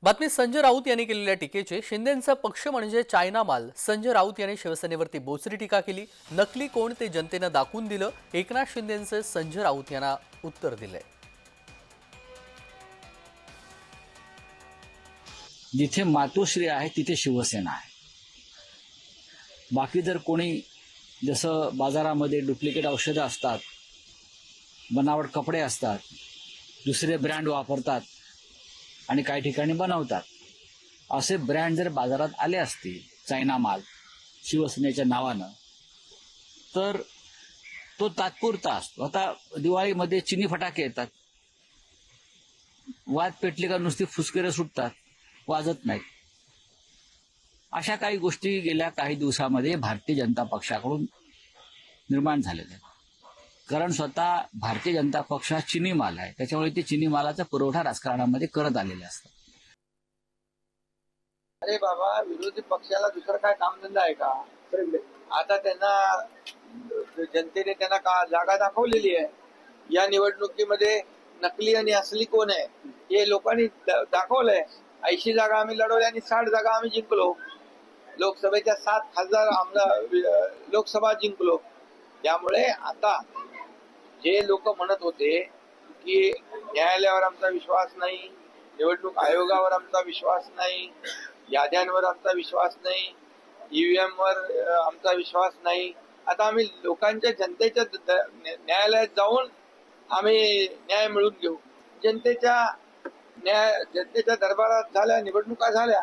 बातमी संजय राऊत यांनी केलेल्या टीकेचे शिंदेंचा पक्ष म्हणजे चायना माल. संजय राऊत यांनी शिवसेनेवरती बोचरी टीका केली. नकली कोण ते जनतेनं दाखवून दिलं. एकनाथ शिंदेंचे संजय राऊत यांना उत्तर दिले. जिथे मातोश्री आहे तिथे शिवसेना आहे. बाकी जर कोणी जसं बाजारामध्ये डुप्लिकेट औषधं असतात, बनावट कपडे असतात, दुसरे ब्रँड वापरतात आणि काही ठिकाणी बनवतात, असे ब्रँड जर बाजारात आले असतील चायना माल शिवसेनेच्या नावानं, तर तो तात्पुरता असतो. आता दिवाळीमध्ये चिनी फटाके येतात, वाद पेटले का नुसती फुसकेरं सुटतात, वाजत नाहीत. अशा काही गोष्टी गेल्या काही दिवसामध्ये भारतीय जनता पक्षाकडून निर्माण झालेल्या आहेत. कारण स्वतः भारतीय जनता पक्ष हा चिनी माल आहे, त्याच्यामुळे ते चिनी मालाचा पुरवठा राजकारणामध्ये करत आलेले असतात. अरे बाबा, विरोधी पक्षाला दुसरं काय कामधंदा आहे का? आता त्यांना जनतेने त्यांना का जागा दाखवलेली आहे. या निवडणुकीमध्ये नकली आणि असली कोण आहे हे लोकांनी दाखवलंय. 80 जागा आम्ही लढवल्या आणि 60 जागा आम्ही जिंकलो. लोकसभेच्या 7 खासदार लोकसभा जिंकलो. त्यामुळे आता जे लोक म्हणत होते की न्यायालयावर आमचा विश्वास नाही, निवडणूक आयोगावर आमचा विश्वास नाही, याद्यांवर आमचा विश्वास नाही, ईव्हीएम वर आमचा विश्वास नाही, आता आम्ही लोकांच्या जनतेच्या न्यायालयात जाऊन आम्ही न्याय मिळवून घेऊ. जनतेच्या दरबारात झाल्या, निवडणुका झाल्या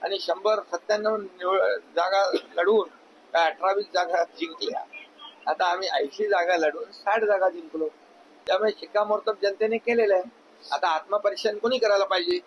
आणि 197 जागा लढवून 18-20 जागा जिंकल्या. आता आम्ही 80 जागा लढवून 60 जागा जिंकलो. त्यामुळे शिक्कामोर्तब जनतेने केलेलं आहे. आता आत्मपरीक्षण कोणी करायला पाहिजे?